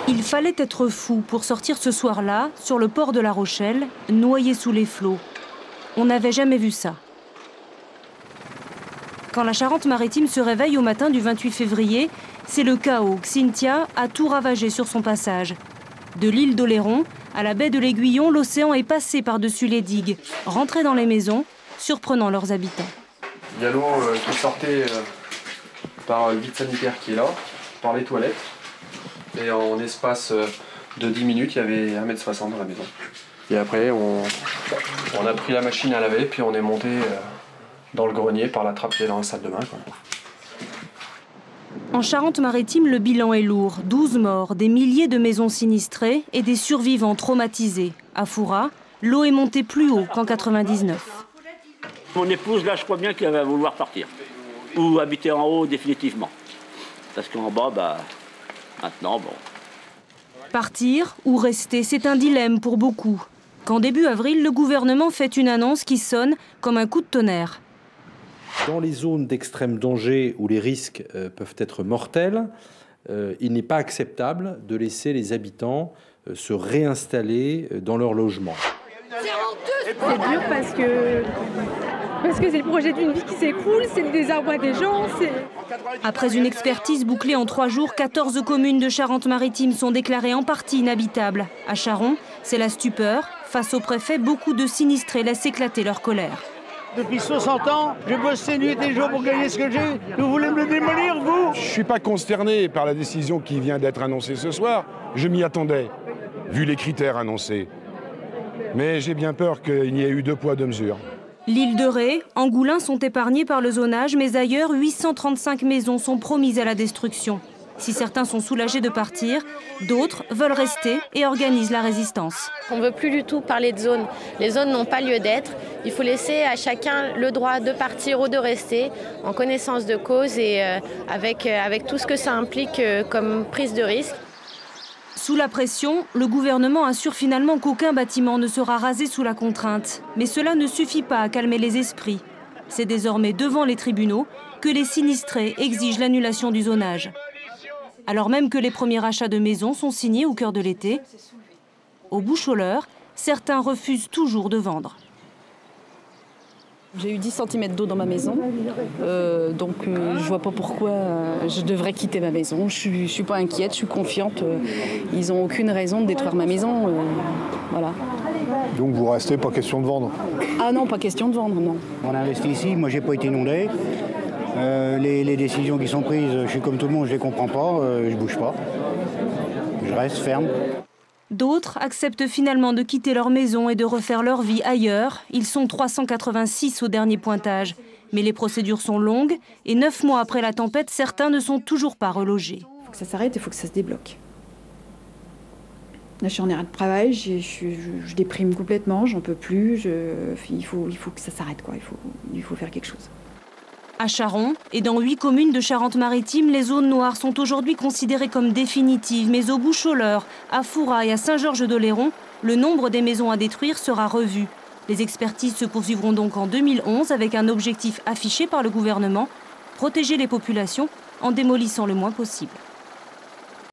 Il fallait être fou pour sortir ce soir-là, sur le port de La Rochelle, noyé sous les flots. On n'avait jamais vu ça. Quand la Charente-Maritime se réveille au matin du 28 février, c'est le chaos. Cynthia a tout ravagé sur son passage. De l'île d'Oléron à la baie de l'Aiguillon, l'océan est passé par-dessus les digues, rentré dans les maisons, surprenant leurs habitants. Il y a l'eau qui sortait par le vide sanitaire qui est là, par les toilettes. Et en espace de 10 minutes, il y avait 1,60 m dans la maison. Et après, on a pris la machine à laver, puis on est monté dans le grenier par la trappe qui est dans la salle de bain. En Charente-Maritime, le bilan est lourd. 12 morts, des milliers de maisons sinistrées et des survivants traumatisés. À Fouras, l'eau est montée plus haut qu'en 99. Mon épouse, là, je crois bien qu'elle va vouloir partir. Ou habiter en haut définitivement. Parce qu'en bas, maintenant, bon. Partir ou rester, c'est un dilemme pour beaucoup. Qu'en début avril, le gouvernement fait une annonce qui sonne comme un coup de tonnerre. Dans les zones d'extrême danger où les risques peuvent être mortels, il n'est pas acceptable de laisser les habitants se réinstaller dans leur logement. C'est dur parce que c'est le projet d'une vie qui s'écroule, c'est le désarroi des gens. Après une expertise bouclée en 3 jours, 14 communes de Charente-Maritime sont déclarées en partie inhabitables. À Charon, c'est la stupeur. Face au préfet, beaucoup de sinistrés laissent éclater leur colère. Depuis 60 ans, je bosse nuit et jour pour gagner ce que j'ai. Vous voulez me le démolir, vous? Je ne suis pas consterné par la décision qui vient d'être annoncée ce soir. Je m'y attendais, vu les critères annoncés. Mais j'ai bien peur qu'il n'y ait eu 2 poids 2 mesures. L'île de Ré, Angoulins sont épargnés par le zonage, mais ailleurs, 835 maisons sont promises à la destruction. Si certains sont soulagés de partir, d'autres veulent rester et organisent la résistance. On ne veut plus du tout parler de zones. Les zones n'ont pas lieu d'être. Il faut laisser à chacun le droit de partir ou de rester en connaissance de cause et avec tout ce que ça implique comme prise de risque. Sous la pression, le gouvernement assure finalement qu'aucun bâtiment ne sera rasé sous la contrainte. Mais cela ne suffit pas à calmer les esprits. C'est désormais devant les tribunaux que les sinistrés exigent l'annulation du zonage. Alors même que les premiers achats de maisons sont signés au cœur de l'été, au Boucholeur, certains refusent toujours de vendre. J'ai eu 10 cm d'eau dans ma maison, donc je vois pas pourquoi je devrais quitter ma maison. Je suis pas inquiète, je suis confiante. Ils n'ont aucune raison de détruire ma maison. Voilà. Donc vous restez, pas question de vendre? Ah non, pas question de vendre, non. On a investi ici, moi j'ai pas été inondé. Les décisions qui sont prises, je suis comme tout le monde, je les comprends pas, je bouge pas. Je reste ferme. D'autres acceptent finalement de quitter leur maison et de refaire leur vie ailleurs. Ils sont 386 au dernier pointage. Mais les procédures sont longues et 9 mois après la tempête, certains ne sont toujours pas relogés. Il faut que ça s'arrête, il faut que ça se débloque. Là, je suis en arrêt de travail, je déprime complètement, j'en peux plus. Il faut que ça s'arrête, quoi. Il faut faire quelque chose. À Charon et dans 8 communes de Charente-Maritime, les zones noires sont aujourd'hui considérées comme définitives. Mais au Boucholeur, à Fouras et à Saint-Georges-d'Oléron, le nombre des maisons à détruire sera revu. Les expertises se poursuivront donc en 2011 avec un objectif affiché par le gouvernement, protéger les populations en démolissant le moins possible.